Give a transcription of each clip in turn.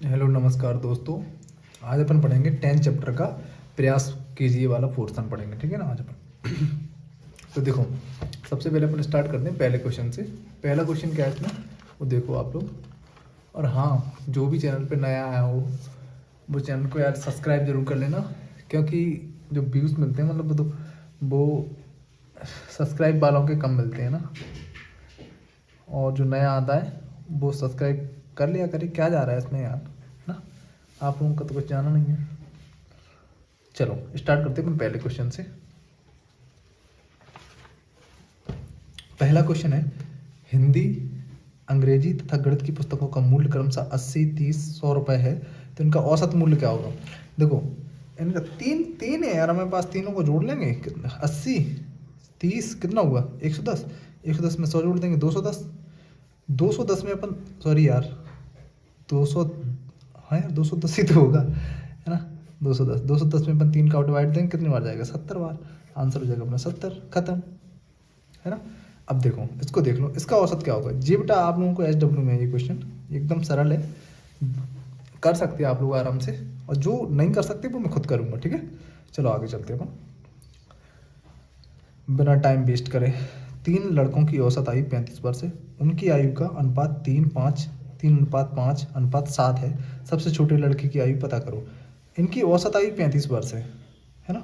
Hello नमस्कार दोस्तों। आज अपन पढ़ेंगे 10th चैप्टर का प्रयास कीजिए वाला पोर्शन पढ़ेंगे, ठीक है ना। आज अपन तो देखो, सबसे पहले अपन स्टार्ट करते हैं पहले क्वेश्चन से। पहला क्वेश्चन क्या है इसमें, वो देखो आप लोग। और हाँ, जो भी चैनल पे नया आया हो वो चैनल को यार सब्सक्राइब जरूर कर लेना, क्योंकि जो व्यूज़ मिलते हैं मतलब तो वो सब्सक्राइब वालों के कम मिलते हैं ना। और जो नया आता है वो सब्सक्राइब कर लिया करिए, क्या जा रहा है इसमें यार ना। आप लोगों का तो कुछ जाना नहीं है। चलो स्टार्ट करते हैं अपन पहले क्वेश्चन से। पहला क्वेश्चन है, हिंदी, अंग्रेजी तथा गणित की पुस्तकों का मूल्य क्रमशः 80, 30, 100 रुपये है, तो इनका औसत मूल्य क्या होगा। देखो, इनका तीन तीन है यार, हमारे पास तीनों को जोड़ लेंगे। 80, 30 कितना हुआ 110, 110 में 100 जोड़ देंगे 210, 210 में अपन, सॉरी यार 200, हाँ यार 210 ही तो होगा, है ना। 210, 210 में अपन 3 का डिवाइड देंगे, कितनी बार जाएगा 70 बार। आंसर हो जाएगा अपना 70, खत्म, है ना। अब देखो इसको देख लो, इसका औसत क्या होगा। जी बेटा, आप लोगों को SW में है ये क्वेश्चन, एकदम सरल है, कर सकते हैं आप लोग आराम से। और जो नहीं कर सकते वो मैं खुद करूँगा, ठीक है। चलो आगे चलते हैं अपन, बिना टाइम वेस्ट करे। 3 लड़कों की औसत आयु 35 वर्ष है। उनकी आयु का अनुपात 3:5 है। सबसे छोटे लड़के की आयु पता करो। इनकी औसत आयु 35 वर्ष है ना।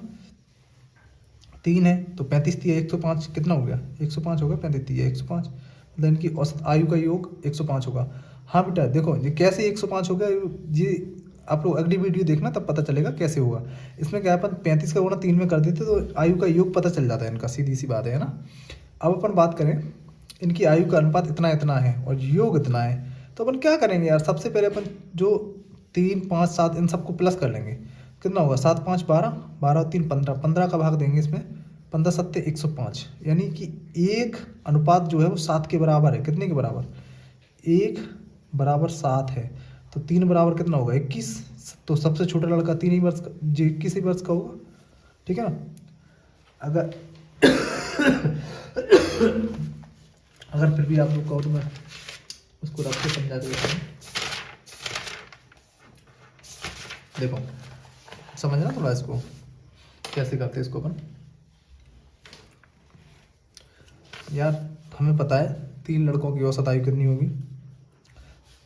3 है तो 35 दिया 105, कितना हो गया 105 होगा। 35 दिया 105, मतलब इनकी औसत आयु का योग 105 होगा। हाँ बेटा देखो, ये कैसे 105 हो गया, ये आप लोग अगली वीडियो देखना तब पता चलेगा कैसे हुआ। इसमें क्या है, अपन 35 का गुणा 3 में कर देते तो आयु का योग पता चल जाता है इनका, सीधी सी बात है ना। अब अपन बात करें, इनकी आयु का अनुपात इतना इतना है और योग इतना है, तो अपन क्या करेंगे यार, सबसे पहले अपन जो 3, 5, 7 इन सबको प्लस कर लेंगे। कितना होगा 7, 5, 12, 12 और 3 15, 15 का भाग देंगे इसमें, 15 7 105, यानी कि एक अनुपात जो है वो 7 के बराबर है। कितने के बराबर, 1:7 है। तो 3 बराबर कितना होगा 21, तो सबसे छोटा लड़का 3 ही वर्ष का, जो 21 ही वर्ष का होगा, ठीक है ना। अगर अगर फिर भी आप लोग कहो तो मैं उसको रख के समझा देता हूँ। देखो समझना थोड़ा इसको, कैसे करते हैं इसको अपन। यार हमें पता है 3 लड़कों की औसत आयु कितनी होगी,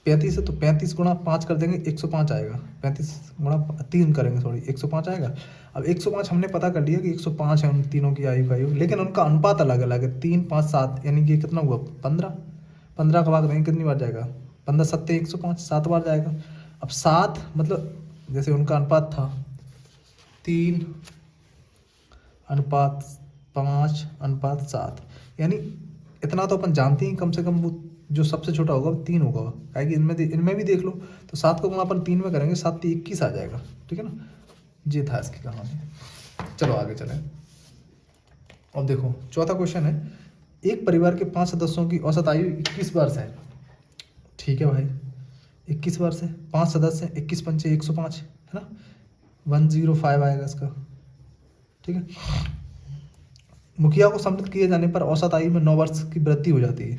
35 है, तो 35 गुणा 5 कर देंगे 105 आएगा। 35 गुणा 3 करेंगे, सॉरी 105 आएगा। अब 105 हमने पता कर लिया कि 105 है उन तीनों की आयु का योग, लेकिन उनका अनुपात अलग अलग है, 3, 5, 7, यानी कि कितना हुआ 15, 15 का भाग देंगे कितनी बार जाएगा, 15 7 105, 7 बार जाएगा। अब 7 मतलब जैसे उनका अनुपात था 3:5:7, यानी इतना तो अपन जानते हैं कम से कम, वो जो सबसे छोटा होगा वो 3 होगा। क्या कि इनमें भी देख लो, तो 7 को गुणा अपन 3 में करेंगे, 7 3 21 आ जाएगा, ठीक है ना। ये था इसकी कहानी। चलो आगे चलें। और देखो चौथा क्वेश्चन है, एक परिवार के 5 सदस्यों की औसत आयु 21 वर्ष है। ठीक है भाई, 21 वर्ष है, 5 सदस्य हैं, 21 पंचे 105, है ना। 105 आएगा इसका, ठीक है। मुखिया को सम्मिलित किए जाने पर औसत आयु में 9 वर्ष की वृद्धि हो जाती है।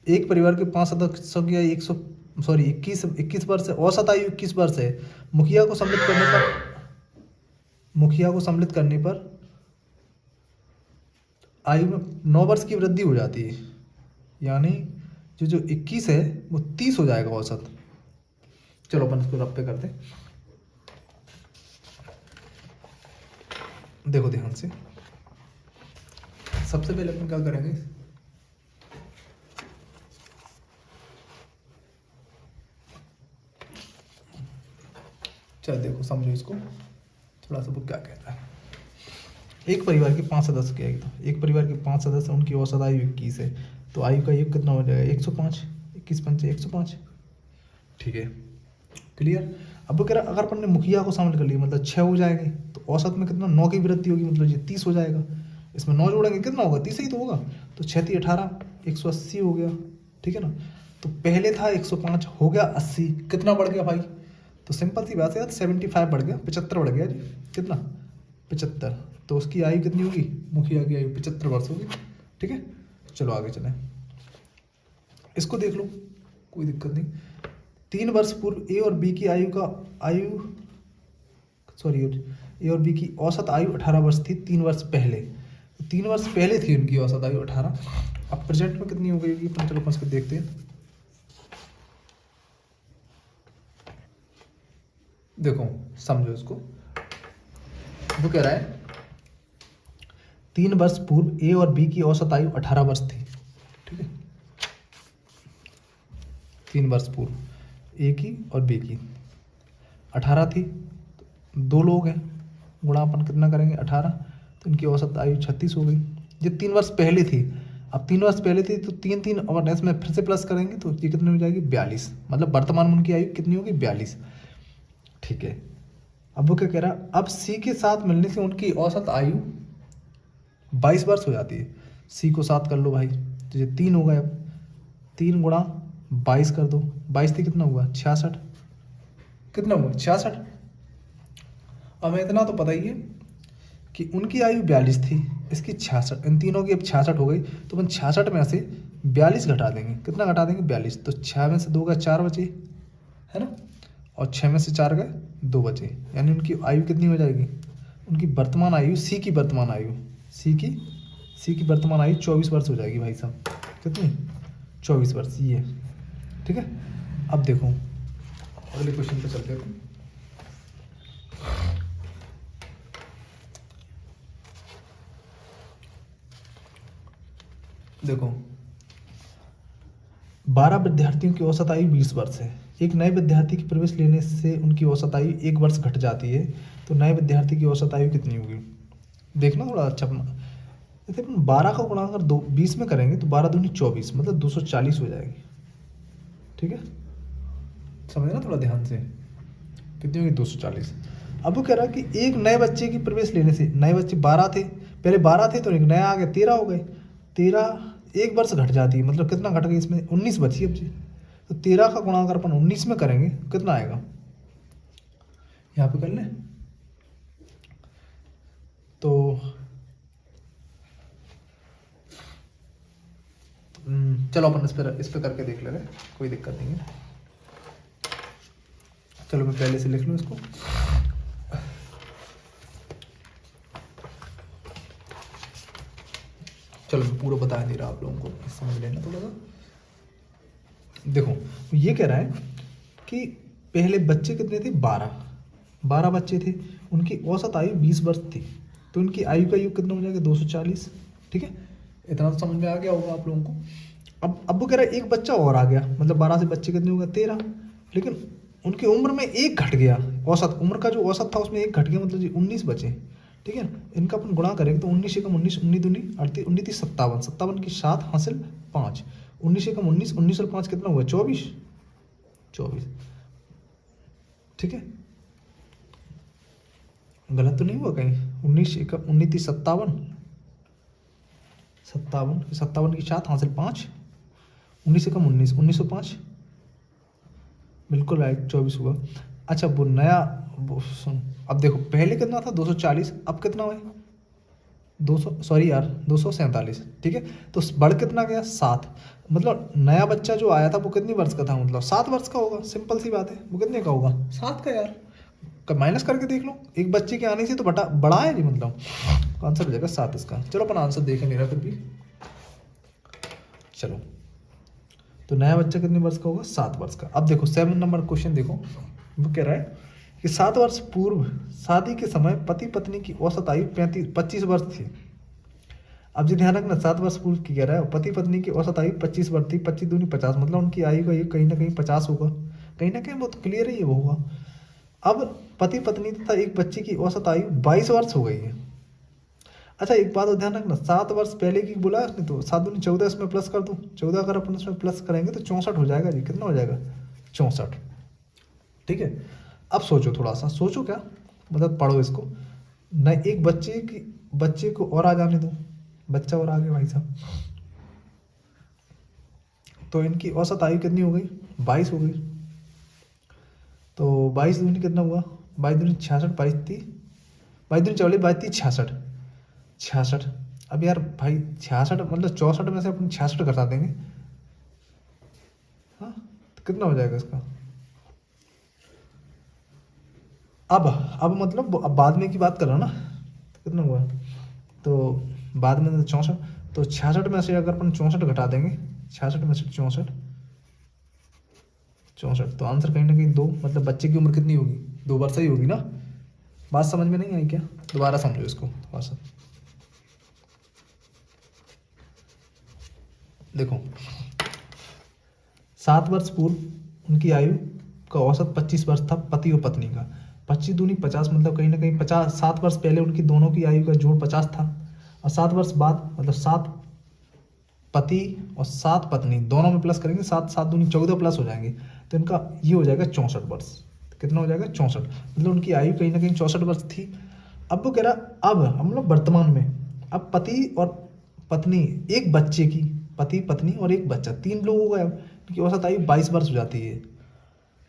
एक परिवार के 5 सदस्यों की आयु 21 वर्ष है, औसत आयु 21 वर्ष है। मुखिया को सम्मिलित करने पर आयु में 9 वर्ष की वृद्धि हो जाती है, यानी जो 21 है वो 30 हो जाएगा औसत। चलो अपन इसको रफ पे करते हैं, देखो ध्यान से। सबसे पहले अपन क्या करेंगे, चल देखो समझो इसको थोड़ा सा, वो क्या कहता है। एक परिवार के 5 सदस्य क्या है, एक परिवार के 5 सदस्य, उनकी औसत आयु 21 है, तो आयु का योग कितना हो जाएगा 105, 21 पंचे 105, ठीक है, क्लियर। अब वो कह रहा अगर अपन ने मुखिया को शामिल कर लिया मतलब 6 हो जाएंगे, तो औसत में कितना 9 की वृद्धि होगी, मतलब ये 30 हो जाएगा। इसमें 9 जोड़ेंगे कितना होगा, 30 ही तो होगा, तो 6 3 18, 180 हो गया, ठीक है ना। तो पहले था 105, हो गया 80, कितना बढ़ गया भाई, तो सिंपल सी बात है 75 बढ़ गया, 75 बढ़ गया जी, कितना 75, तो उसकी आयु कितनी होगी, मुखिया की आयु 75 वर्ष होगी, ठीक है। चलो आगे चलें, इसको देख लो, कोई दिक्कत नहीं। 3 वर्ष पूर्व ए और बी की ए और बी की औसत आयु 18 वर्ष थी 3 वर्ष पहले। 3 वर्ष पहले थी उनकी औसत आयु 18। अब प्रेजेंट में कितनी हो गई होगी, अपन चलो अपन देखते हैं। देखो समझो इसको, वो कह रहा है 3 वर्ष पूर्व ए और बी की औसत आयु 18 वर्ष थी। ठीक है, 3 वर्ष पूर्व ए की और बी की 18 थी। दो लोग हैं, गुणा अपन कितना करेंगे 18, तो इनकी औसत आयु 36 हो गई। ये 3 वर्ष पहले थी। अब 3 वर्ष पहले थी तो 3 और इसमें फिर से प्लस करेंगे तो ये कितनी हो जाएगी 42। मतलब वर्तमान में उनकी आयु कितनी होगी 42। ठीक है, अब वो क्या कह रहा है, अब सी के साथ मिलने से उनकी औसत आयु 22 वर्ष हो जाती है। सी को 7 कर लो भाई, तो ये 3 हो गए। अब 3 गुणा 22 कर दो, 22 थी कितना हुआ 66। कितना हुआ 66। अब हमें इतना तो पता ही है कि उनकी आयु 42 थी, इसकी 66, इन तीनों की अब 66 हो गई। तो अपन 66 में से 42 घटा देंगे। कितना घटा देंगे 42, तो 6 में से 2 गए 4 बचे, है ना, और 6 में से 4 गए 2 बचे। यानी उनकी आयु कितनी हो जाएगी, उनकी वर्तमान आयु सी की वर्तमान आयु 24 वर्ष हो जाएगी भाई साहब। कितनी 24 वर्ष ये। ठीक है, अब देखो अगले क्वेश्चन पे चलते हैं। देखो 12 विद्यार्थियों की औसत आयु 20 वर्ष है। एक नए विद्यार्थी की प्रवेश लेने से उनकी औसत आयु 1 वर्ष घट जाती है, तो नए विद्यार्थी की औसत आयु कितनी होगी। देखना थोड़ा अच्छा अपना, जैसे अपन 12 का गुणा अगर 20 में करेंगे तो 12 दूनी 24, मतलब 240 हो जाएगी। ठीक है, समझना थोड़ा ध्यान से, कितनी होगी 240। अब वो कह रहा है कि एक नए बच्चे की प्रवेश लेने से, नए बच्चे 12 थे, पहले 12 थे तो एक नया आ गया 13 हो गए। 13 1 वर्ष घट जाती है, मतलब कितना घट गई इसमें 19 बची अब जी। तो 13 का गुणा अगर अपन 19 में करेंगे कितना आएगा, यहाँ पे कर लें तो चलो अपन इस पे करके देख ले रहे, कोई दिक्कत नहीं है। चलो मैं पहले से लिख लूँ इसको। चलो मैं पूरा बता नहीं रहा आप लोगों को, समझ लेना थोड़ा सा। देखो ये कह रहा है कि पहले बच्चे कितने थे 12 बच्चे थे, उनकी औसत आयु 20 वर्ष थी, तो उनकी आयु का योग कितना हो जाएगा 240। ठीक है, इतना तो समझ में आ गया होगा आप लोगों को। अब वो कह रहा है एक बच्चा और आ गया, मतलब 12 से बच्चे कितने हो गए 13, लेकिन उनकी उम्र में 1 घट गया। औसत उम्र का जो औसत था उसमें 1 घट गया, मतलब जी 19 बचे। ठीक है, इनका अपन गुणा करेंगे तो 19 एकम 19, 19 दूनी 38, 19 30 57, 57 की 7 हासिल 5, 19 एकम 19, 19 और 5 कितना हुआ 24। ठीक है, गलत तो नहीं हुआ कहीं, 19 एकम 19 30 57, 57 की 7 हासिल 5, 19 एकम 19, 19 और 5 बिल्कुल राइट 24 हुआ। अच्छा वो नया सुन, अब देखो पहले कितना था 240, अब कितना हुआ 247। ठीक है, तो बढ़ कितना गया 7, मतलब नया बच्चा जो आया था वो कितनी वर्ष का था, मतलब 7 वर्ष का होगा। सिंपल सी बात है, वो कितने का होगा 7 का यार। माइनस करके देख लो, एक बच्चे के आने से तो बड़ा है जी, मतलब आंसर हो जाएगा 7 इसका। चलो अपन आंसर देखें मेरा फिर भी। चलो तो नया बच्चा कितने वर्ष का होगा 7 वर्ष का। अब देखो 7 नंबर क्वेश्चन देखो, वो कह रहा है कि 7 वर्ष पूर्व शादी के समय पति पत्नी की औसत आयु 25 वर्ष थी। अब जी ध्यान रखना 7 वर्ष पूर्व की कह रहा है, पति पत्नी की औसत आयु 25 वर्ष थी, 25 दूनी 50, मतलब उनकी आयु का ये कहीं ना कहीं 50 होगा, कहीं ना कहीं वो तो क्लियर ही है वो होगा। अब पति पत्नी तथा एक बच्चे की औसत आयु 22 वर्ष हो गई है। अच्छा एक बात और ध्यान रखना, 7 वर्ष पहले की बोला उसने, तो 7 दूनी 14, इसमें प्लस कर दूँ 14, अगर अपन इसमें प्लस करेंगे तो 64 हो जाएगा जी। कितना हो जाएगा 64। ठीक है, अब सोचो थोड़ा सा, सोचो क्या मतलब पढ़ो इसको न, एक बच्चे को और आ जाने दो, बच्चा और आ गया भाई साहब, तो इनकी औसत आयु कितनी हो गई 22 हो गई। तो 22 दूनी कितना हुआ, 22 दूनी 66, 22 दूनी 44, 22 30 66। अब यार भाई 66 मतलब 64 में से अपन 66 घटा देंगे, हाँ तो कितना हो जाएगा इसका अब मतलब अब बाद में की बात कर रहा हूँ ना, तो कितना हुआ, तो बाद में 64, तो 66 में से अगर अपन 64 घटा देंगे, 66 में से 64, 64, तो आंसर कहीं ना कहीं 2, मतलब बच्चे की उम्र कितनी होगी, 2 वर्ष ही होगी ना। बात समझ में नहीं आई क्या, दोबारा समझो इसको थोड़ा सा। देखो 7 वर्ष पूर्व उनकी आयु का औसत 25 वर्ष था, पति और पत्नी का। 25 दूनी 50, मतलब कहीं ना कहीं 50, 7 वर्ष पहले उनकी दोनों की आयु का जोड़ 50 था, और 7 वर्ष बाद मतलब 7 पति और 7 पत्नी दोनों में प्लस करेंगे, 7 7 दूनी 14 प्लस हो जाएंगे, तो इनका ये हो जाएगा 64 वर्ष। कितना हो जाएगा 64, मतलब उनकी आयु कहीं ना कहीं 64 वर्ष थी। अब वो कह रहा अब हम लोग वर्तमान में, अब पति और पत्नी, एक बच्चे की, पति पत्नी और एक बच्चा, 3 लोगों का इनकी औसत आयु 22 वर्ष हो जाती है।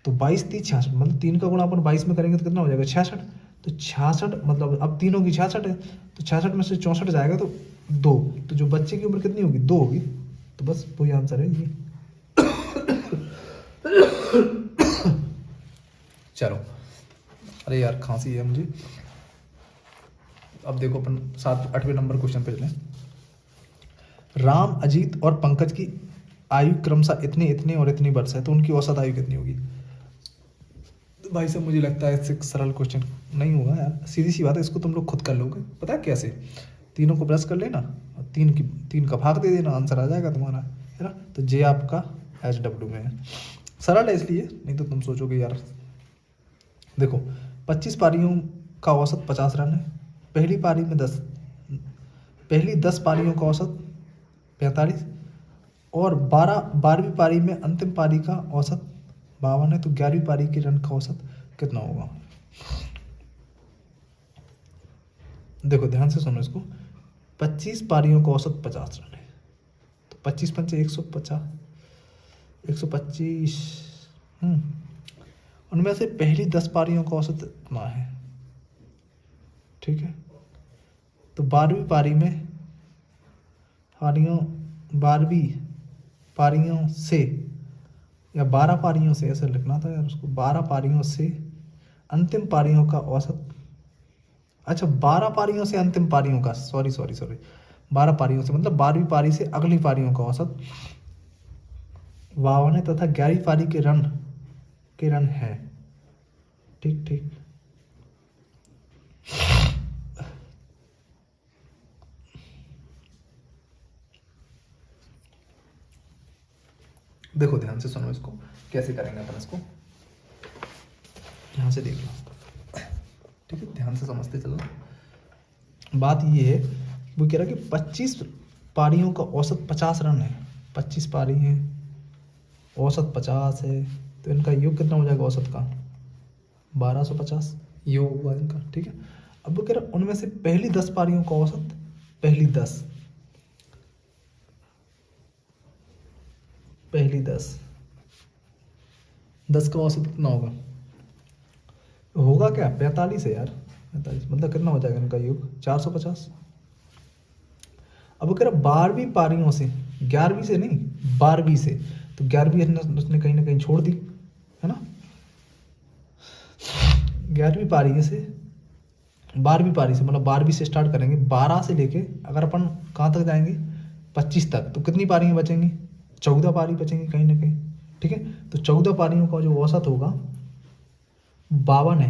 तो 22 3 66, मतलब 3 का गुणा अपन 22 में करेंगे तो कितना हो जाएगा 66। तो 66 मतलब अब तीनों की 66 है, तो 66 में से 64 जाएगा तो 2, तो जो बच्चे की उम्र कितनी होगी 2 होगी, तो बस वही आंसर है ये। चलो, अरे यार खांसी है मुझे। अब देखो अपन 8वें नंबर क्वेश्चन पे चलें। राम, अजीत और पंकज की आयु क्रमशः इतने इतने और इतनी वर्ष है, तो उनकी औसत आयु कितनी होगी। तो भाई साहब मुझे लगता है इससे सरल क्वेश्चन नहीं होगा यार, सीधी सी बात है, इसको तुम लोग खुद कर लोगे। पता है कैसे, तीनों को प्लस कर लेना और 3 का भाग दे देना, आंसर आ जाएगा तुम्हारा, है ना। तो जे आपका HW में है। सरल है इसलिए, नहीं तो तुम सोचोगे यार। देखो 25 पारियों का औसत 50 रन है, पहली पारी में 10, पहली 10 पारियों का औसत 45, और 12वीं पारी में अंतिम पारी का औसत 52 है, तो 11वीं पारी के रन का औसत कितना होगा। देखो ध्यान से सुनो इसको, 25 पारियों का औसत 50 रन है, तो 25 पंचे 150, 125, उनमें से पहली 10 पारियों का औसत इतना है, ठीक है। तो 12वीं पारी में 12वीं पारियों से, या 12 पारियों से, ऐसे लिखना था यार उसको, 12 पारियों से अंतिम पारियों का औसत, अच्छा 12 पारियों से अंतिम पारियों का, सॉरी 12 पारियों से मतलब 12वीं पारी से अगली पारियों का औसत 52 है, तथा 11वीं पारी के रन है, ठीक ठीक। देखो ध्यान से सुनो इसको, कैसे करेंगे अपन इसको, ध्यान से देख लो, ठीक है, ध्यान से समझते चलो। बात ये है, वो कह रहा है कि 25 पारियों का औसत 50 रन है, 25 पारी है, औसत 50 है, तो इनका योग कितना हो जाएगा औसत का 1250 योग हुआ इनका, ठीक है। अब वो कह रहा उनमें से पहली 10 पारियों का औसत, पहली 10 का औसत कितना होगा क्या 45 है यार, 45 मतलब कितना हो जाएगा इनका योग 450। अब वो कह रहा 12वीं पारियों से, 11वीं से नहीं 12वीं से, तो 11वीं उसने कहीं ना कहीं छोड़ दी, है ना। 11वीं पारी से 12वीं पारी से, मतलब 12वीं से स्टार्ट करेंगे, 12 से लेके अगर अपन कहाँ तक जाएंगे 25 तक, तो कितनी पारियाँ बचेंगी 14 पारी बचेंगी कहीं ना कहीं, ठीक है। तो 14 पारियों का जो औसत होगा 52 है,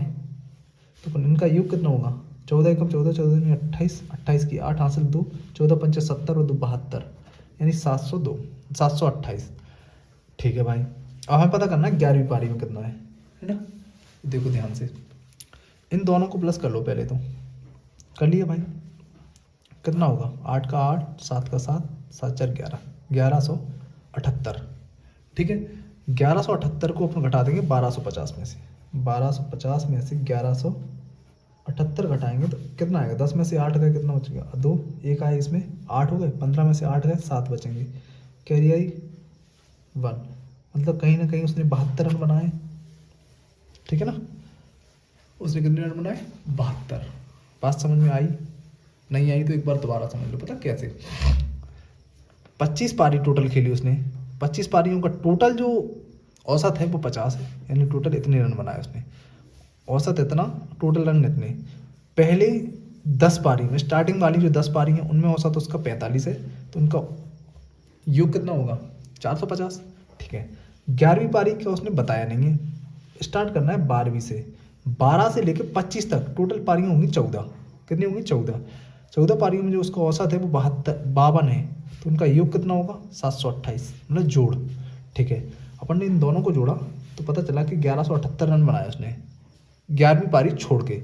तो अपन इनका योग कितना होगा 14 एकम 14, 14 में 28, 28 की 8 हासिल 2, 14 पंचे 70 और 2 72, यानी 702, 728, ठीक है भाई। अब हमें पता करना है 11वीं पारी में कितना है ना। देखो ध्यान से, इन दोनों को प्लस कर लो पहले, तो कर लिया भाई, कितना होगा 8 का 8, 7 का 7, 7 4 11, 1178, ठीक है। 1178 को अपन घटा देंगे 1250 में से, 1250 में से 1178 घटाएंगे तो कितना आएगा, 10 में से 8 गए कितना बचेगा 2, 1 आए इसमें 8 हो गए, 15 में से 8 गए 7 बचेंगे, कैरी आई 1, मतलब कहीं ना कहीं उसने 72 रन बनाए, ठीक है ना। उसने कितने रन बनाए 72। बात समझ में आई, नहीं आई तो एक बार दोबारा समझ लो। पता कैसे, 25 पारी टोटल खेली उसने, 25 पारियों का टोटल जो औसत है वो 50 है, यानी टोटल इतने रन बनाए उसने। औसत इतना, टोटल रन इतने। पहले 10 पारी में, स्टार्टिंग वाली जो 10 पारी हैं उनमें औसत उसका 45 है, तो उनका योग कितना होगा 450। ठीक है, 11वीं पारी का उसने बताया नहीं है। स्टार्ट करना है 12वीं से, 12 से लेकर 25 तक टोटल पारियाँ होंगी 14। कितनी होंगी 14। 14 पारियों में जो उसका औसत है वो 52 है, तो उनका योग कितना होगा 728, मतलब जोड़। ठीक है, अपन ने इन दोनों को जोड़ा तो पता चला कि 1178 रन बनाए उसने 11वीं पारी छोड़ के।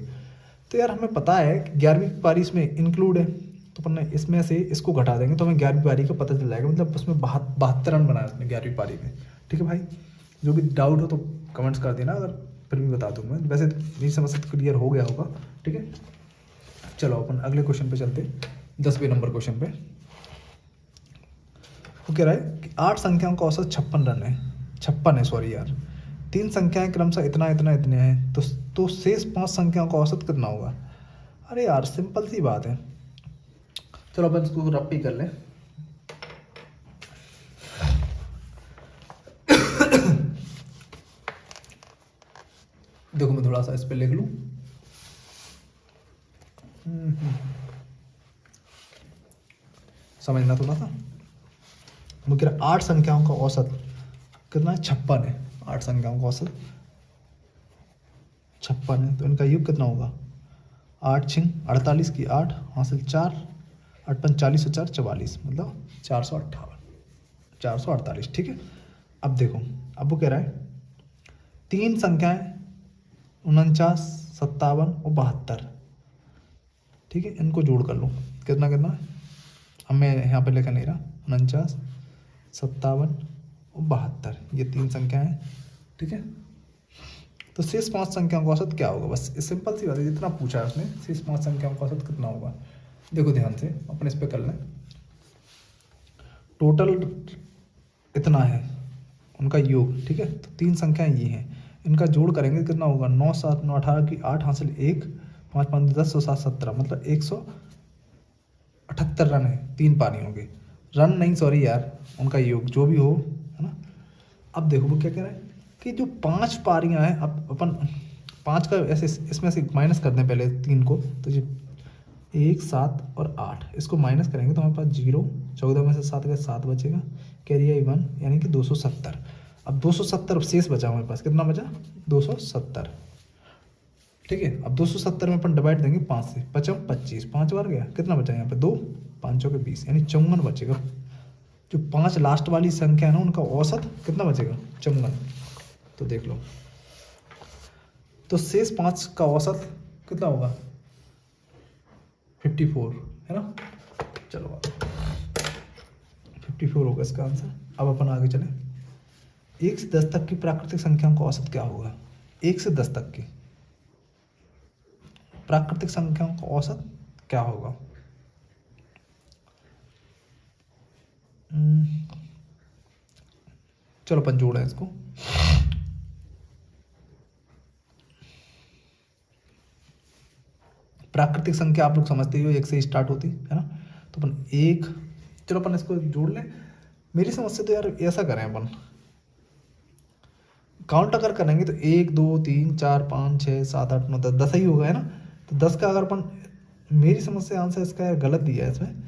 तो यार हमें पता है कि 11वीं पारी इसमें इंक्लूड है, तो अपन ने इसमें से इसको घटा देंगे तो हमें 11वीं पारी का पता चल जाएगा, मतलब उसमें 72 रन बनाए उसने 11वीं पारी में। ठीक है भाई, जो भी डाउट हो तो कमेंट्स कर देना, अगर फिर भी बता दूँ मैं। वैसे मेरी समस्या तो क्लियर हो गया होगा। ठीक है, चलो अपन अगले क्वेश्चन पे चलते, 10वें नंबर क्वेश्चन पे। वो कह रहा है कि 8 संख्याओं का औसत 56 रन है, 56 है सॉरी यार, 3 संख्याएं क्रमशः इतना इतना इतने हैं, तो शेष 5 संख्याओं का औसत कितना होगा। अरे यार सिंपल सी बात है, चलो अपन इसको रफ ही कर लें। देखो मैं थोड़ा सा इस पे लिख लूं। समझना थोड़ा सा। वो कह रहा 8 संख्याओं का औसत कितना है 56 है, 8 संख्याओं का औसत 56 है, तो इनका योग कितना होगा 8 छिंग 48 की 8 हासिल 4, 8 पंच 40 और 4 44, मतलब 448। ठीक है, अब देखो, अब वो कह रहा है 3 संख्याएं 49, 57 और 72। ठीक है, इनको जोड़ कर लो, कितना कितना। अब मैं यहाँ पे लिखा नहीं रहा, 49, 57 और 72, ये 3 संख्याएं हैं। ठीक है, तो शेष 5 संख्याओं का औसत क्या होगा, बस सिंपल सी बात है, जितना पूछा है उसने, शेष 5 संख्याओं का औसत कितना होगा। देखो ध्यान से अपन इस पे कर लें। टोटल इतना है उनका योग। ठीक है, तो 3 संख्याएं ये हैं, इनका जोड़ करेंगे कितना होगा 9, 7, 9, 18 की 8 हासिल 1, 5, 5, 10, 7, 17, मतलब 178 रन है 3 पारियों के। रन नहीं सॉरी यार, उनका योग जो भी हो, है ना। अब देखो वो क्या कह रहा है कि जो 5 पारियां हैं, अब अपन 5 का ऐसे इसमें से माइनस कर दें पहले 3 को, तो जो 1, 7 और 8 इसको माइनस करेंगे तो हमारे पास 0, 14 में से 7 का 7 बचेगा, कैरी 1 यानी कि 270। अब 270 शेष बचा हमारे पास, कितना बचा 270। ठीक है, अब 270 में अपन डिवाइड देंगे 5 से, 5 25, 5 बार गया, कितना बचा यहाँ पे 2, 5 के 20, यानी 54 बचेगा। जो 5 लास्ट वाली संख्या है ना, उनका औसत कितना बचेगा 54। तो देख लो, तो शेष 5 का औसत कितना होगा 54, है ना। चलो 54 होगा इसका आंसर। अब अपन आगे चलें, 1 से 10 तक की प्राकृतिक संख्याओं का औसत क्या होगा। 1 से 10 तक की प्राकृतिक संख्याओं का औसत क्या होगा। चलो अपन जोड़ें इसको। प्राकृतिक संख्या आप लोग समझते ही हो, 1 से स्टार्ट होती है ना, तो अपन 1, चलो अपन इसको जोड़ लें। मेरी समझ से तो यार ऐसा करें अपन, काउंट अगर करेंगे तो 1, 2, 3, 4, 5, 6, 7, 8, 9, 10, 10 ही होगा, है ना। तो 10 का अगर अपन, मेरी समझ से आंसर इसका यार गलत दिया है इसमें।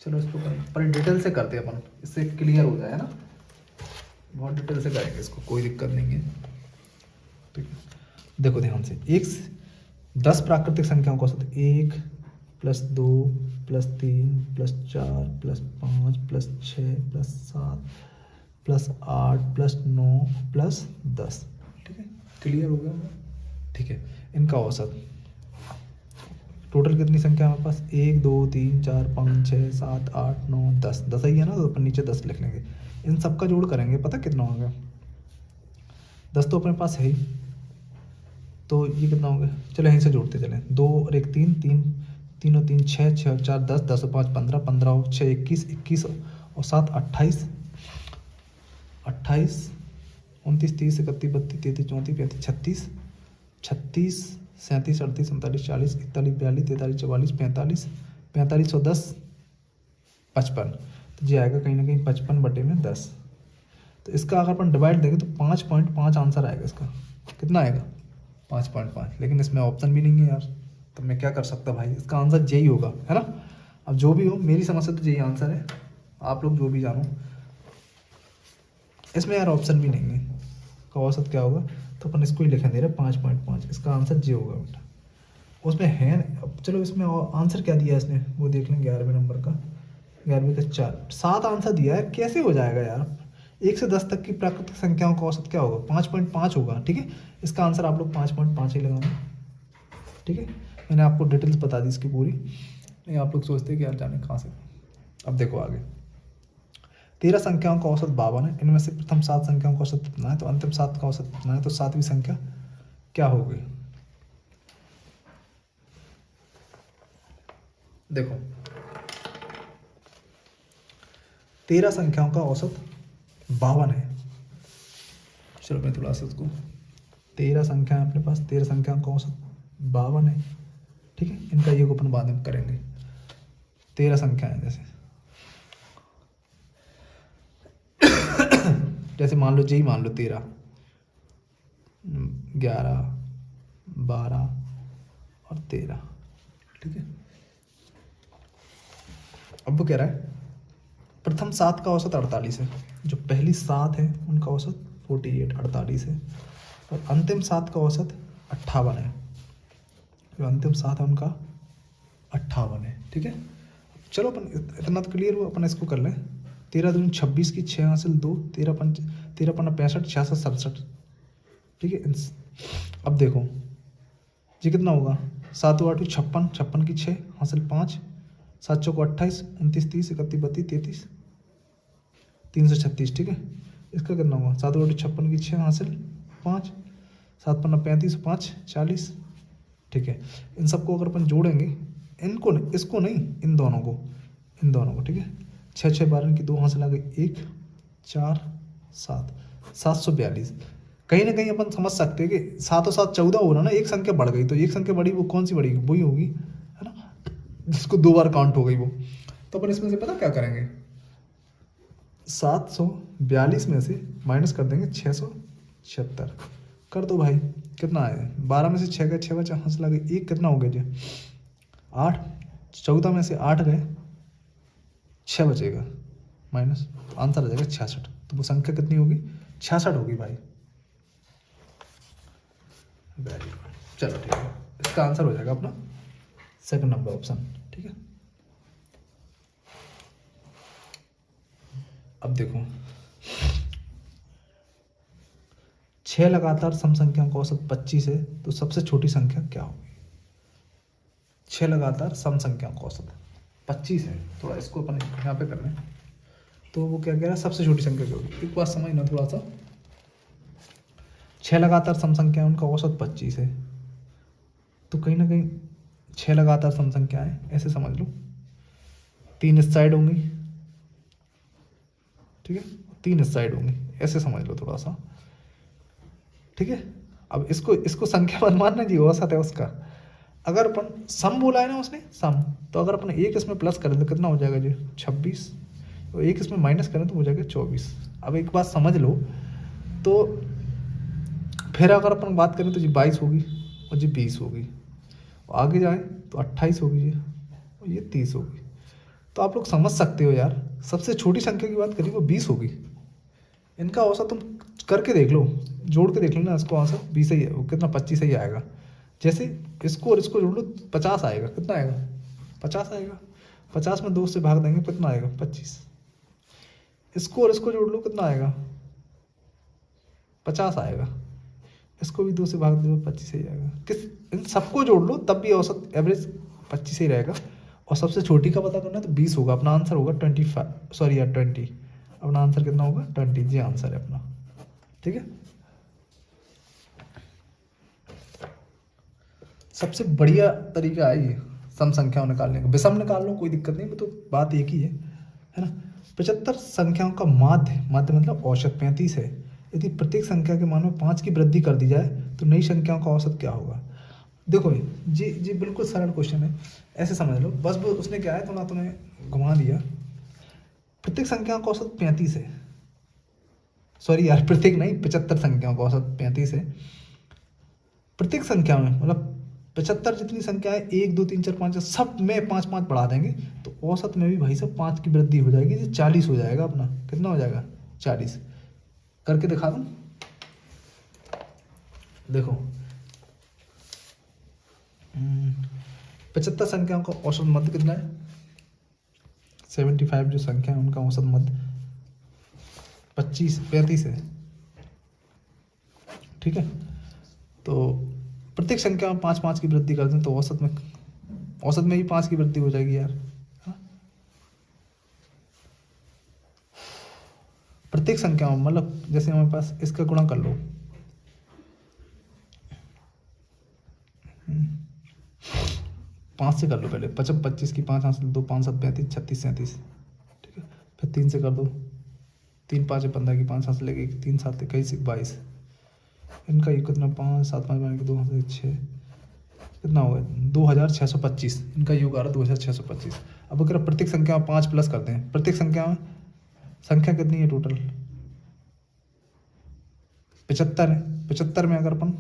चलो इसको पर डिटेल से करते हैं अपन, इससे क्लियर हो जाए, है ना। बहुत डिटेल से करेंगे इसको, कोई दिक्कत नहीं है। ठीक है, देखो ध्यान से, 1 से 10 प्राकृतिक संख्याओं का औसत 1 + 2 + 3 + 4 + 5 + 6 + 7 + 8 + 9 + 10। ठीक है, क्लियर हो गया। ठीक है, इनका औसत टोटल कितनी संख्या हमारे पास 1, 2, 3, 4, 5, 6, 7, 8, 9, 10, 10 ही है ना, तो अपन नीचे 10 लिख लेंगे। इन सब का जोड़ करेंगे, पता कितना होगा 10 तो अपने पास है ही, तो ये कितना हो गया, चलो यहीं से जोड़ते चलें। 2 और 1 3, 3, 3 और 3 6, 6 और 4 10, 10 और 5 15, 15 और 6 21, 21 और 7 28, 28, 29, 30, 31, 32, 33, 34, 35, 36, 36, 37, 38, 39, 40, 41, 42, 43, 44, 45, 45 और 10 55, तो ये आएगा कहीं ना कहीं 55/10। तो इसका अगर अपन डिवाइड देंगे तो 5.5 आंसर आएगा इसका। कितना आएगा 5.5, लेकिन इसमें ऑप्शन भी नहीं है यार, तो मैं क्या कर सकता भाई, इसका आंसर जे ही होगा, है ना। अब जो भी हो, मेरी समझ से तो जे ही आंसर है, आप लोग जो भी जानो। इसमें यार ऑप्शन भी नहीं है, का औसत क्या होगा, तो अपन इसको ही लिखा दे रहे 5.5, इसका आंसर जे होगा बेटा। उसमें है, अब चलो इसमें आंसर क्या दिया है इसने, वो देख लें 11वें नंबर का, 11वें का 4, 7 आंसर दिया है, कैसे हो जाएगा यार। 1 से 10 तक की प्राकृतिक संख्याओं का औसत क्या होगा, 5.5 होगा, ठीक है। इसका आंसर आप लोग 5.5 ही लगाना, ठीक है। मैंने आपको डिटेल्स बता दी इसकी पूरी, नहीं आप लोग सोचते हैं कि यार जाने कहाँ से। अब देखो आगे, 13 संख्याओं का औसत 52 है, इनमें से प्रथम 7 संख्याओं का औसत कितना है, तो अंतिम 7 का औसत कितना है, तो 7वीं संख्या क्या होगी। देखो 13 संख्याओं का औसत 52 है, चलो मैं थोड़ा सा उसको, 13 संख्या है अपने पास, 13 संख्याओं का औसत 52 है, ठीक है। इनका योग अपन बाद में करेंगे। 13 संख्या है, जैसे मान लो जी, मान लो 13, 11, 12 और 13, ठीक है। अब वो कह रहा है प्रथम 7 का औसत 48 है, जो पहली 7 है उनका औसत 48 है, और अंतिम 7 का औसत 58 है, जो अंतिम 7 है उनका 58 है, ठीक है। चलो अपन इतना तो क्लियर हुआ, अपन इसको कर लें। 13 दूनी 26 की 6 हासिल 2, 13 पंच 13 पन्ना 65, 66 67, ठीक है। अब देखो जी कितना होगा, 7 8 56, 56 की 6 हासिल 5, 7 चौको 28, 29 30 31 32 33 336, ठीक है। इसका कितना होगा, 7 8 56 की 6 हासिल 5, 7 पन्ना 35 5 40, ठीक है। इन सबको अगर अपन जोड़ेंगे, इनको नहीं, इसको नहीं, इन दोनों को, ठीक है। 6 6 12 की 2 हासिल आ गई 1 4 7, 742। कहीं ना कहीं अपन समझ सकते हैं कि 7 और 7 14 हो रहा ना, एक संख्या बढ़ गई, तो एक संख्या बढ़ी, वो कौन सी बढ़ेगी, वही होगी, है ना, जिसको 2 बार काउंट हो गई वो। तो अपन इसमें से पता क्या करेंगे, 742 में से माइनस कर देंगे 676, कर दो भाई, कितना आया, 12 में से 6 गए, 6 बचा, हंस लगे 1, कितना हो गया जी 8, 14 में से 8 गए, 6 बचेगा माइनस, आंसर आ जाएगा 66, तो वो संख्या कितनी होगी, 66 होगी भाई। वेरी गुड, चलो ठीक है, इसका आंसर हो जाएगा अपना सेकंड नंबर ऑप्शन, ठीक है। अब देखो 6 लगातार सम संख्याओं का औसत 25 है, तो सबसे छोटी संख्या क्या होगी। 6 लगातार सम संख्याओं का औसत 25 है, थोड़ा इसको अपन यहाँ पे कर लें, तो वो क्या कह रहा है, सबसे छोटी संख्या क्या होगी। एक बात समझना थोड़ा सा, 6 लगातार सम संख्या है, उनका औसत 25 है, तो कहीं ना कहीं 6 लगातार सम संख्या है, ऐसे समझ लो, 3 इस साइड होंगी, ठीक है, 3 इस साइड होंगी, ऐसे समझ लो थोड़ा सा, ठीक है। अब इसको संख्या मत मानना जी, औसत है उसका। अगर अपन सम बोला है ना उसने, सम, तो अगर अपन एक इसमें प्लस करें तो कितना हो जाएगा जी 26, तो एक इसमें माइनस करें तो हो जाएगा 24। अब एक बात समझ लो, तो फिर अगर अपन बात करें तो जी 22 होगी, और जी 20 होगी, आगे जाएं तो 28 होगी जी, और ये 30 होगी। तो आप लोग समझ सकते हो यार, सबसे छोटी संख्या की बात करिए वो 20 होगी। इनका औसत तुम करके देख लो, जोड़ के देख लो ना, इसको आंसर 20 ही है, वो कितना 25 ही आएगा। जैसे इसको और इसको जोड़ लो 50 आएगा, कितना आएगा 50 आएगा, 50 में 2 से भाग देंगे कितना आएगा 25, इसको और इसको जोड़ लो कितना आएगा 50 आएगा, इसको भी 2 से भाग दो 25 ही आएगा। किस, इन सबको जोड़ लो तब भी औसत एवरेज 25 ही रहेगा, और सबसे छोटी का पता करना है तो 20 होगा, अपना आंसर होगा 25, सॉरी यार 20, अपना आंसर कितना होगा 20, जी आंसर है अपना, ठीक है। सबसे बढ़िया तरीका है ये सम संख्याओं निकालने का, विषम निकाल लो कोई दिक्कत नहीं, तो बात एक ही है ना। 75 संख्याओं का माध्य, माध्य मतलब औसत 35 है, यदि प्रत्येक संख्या के मान में 5 की वृद्धि कर दी जाए तो नई संख्याओं का औसत क्या होगा। देखो जी जी बिल्कुल सरल क्वेश्चन है, ऐसे समझ लो, बस वो उसने क्या है, थोड़ा तुम्हें घुमा दिया। प्रत्येक संख्याओं का औसत 35 है, सॉरी यार प्रत्येक नहीं, 75 संख्याओं का औसत 35 है, प्रत्येक संख्या में मतलब 75 जितनी संख्या है 1 2 3 4 5 सब में 5 5 बढ़ा देंगे तो औसत में भी भाई साहब 5 की वृद्धि हो जाएगी, ये 40 हो जाएगा अपना। कितना हो जाएगा? 40। करके दिखा दूं, देखो 75 संख्याओं का औसत मध्य कितना है? 75 जो संख्या है उनका औसत मध्य 35 है। ठीक है, तो प्रत्येक संख्या में 5 5 की वृद्धि कर दें तो औसत में भी 5 की वृद्धि हो जाएगी यार। हाँ? प्रत्येक संख्या में मतलब जैसे हमारे पास इसका गुणा कर लो, 5 से कर लो पहले, 25 25 की 5 हासिल 2 5 7 35 36 37। ठीक है, फिर 3 से कर दो, 3 5 15 की 5 हासिल लेके 3 7 21 22। इनका ये कितना 5 7 5 बना के 2 6 कितना होगा? 2625। इनका योग आ रहा है 2625। अब अगर प्रत्येक संख्या में 5 प्लस करते हैं, प्रत्येक संख्या में संख्या कितनी है टोटल? 75 है। 75 में अगर अपन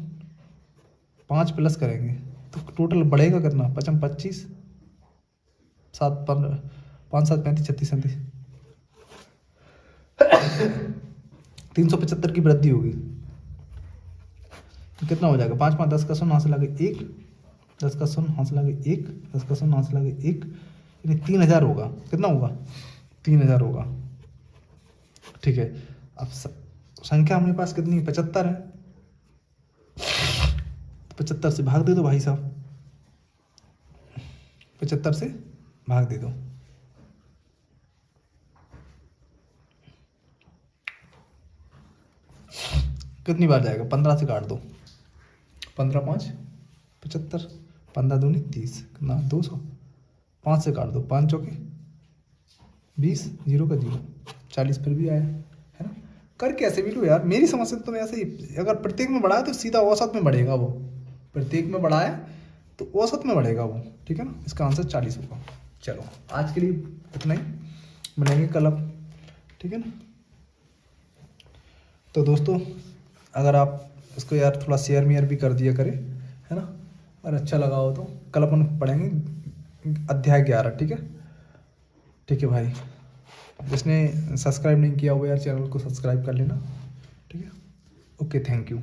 5 प्लस करेंगे तो टोटल बढ़ेगा कितना? 55 25 7 15 5 7 35 36 37 375 की वृद्धि होगी तो कितना हो जाएगा? 5 5 10 का शून्य हासिल आगे 1, 10 का शून्य हासिल आगे 1, 10 का शून्य हासिल आगे 1, यानी 3000 होगा। कितना होगा? 3000 होगा। ठीक है, अब संख्या हमारे पास कितनी है? 75 है। 75 से भाग दे दो भाई साहब, 75 से भाग दे दो। कितनी बार जाएगा? 15 से काट दो, 15 5 75, 15 दूनी 30, कितना? 200। 5 से काट दो, 5 चौके 20, 0 का 0, 40 फिर भी आया है ना। करके ऐसे भी लो यार, मेरी समझ से तो मैं ऐसे ही, अगर प्रत्येक में बढ़ाया तो सीधा औसत में बढ़ेगा वो, प्रत्येक में बढ़ाया तो औसत में बढ़ेगा वो। ठीक है ना, इसका आंसर 40 होगा। चलो आज के लिए इतना ही, मिलेंगे कल अब। ठीक है ना, तो दोस्तों अगर आप इसको यार थोड़ा शेयर मेयर भी कर दिया करें, है ना, और अच्छा लगा हो तो कल अपन पढ़ेंगे अध्याय 11। ठीक है, ठीक है भाई, जिसने सब्सक्राइब नहीं किया हुआ यार चैनल को सब्सक्राइब कर लेना। ठीक है, ओके, थैंक यू।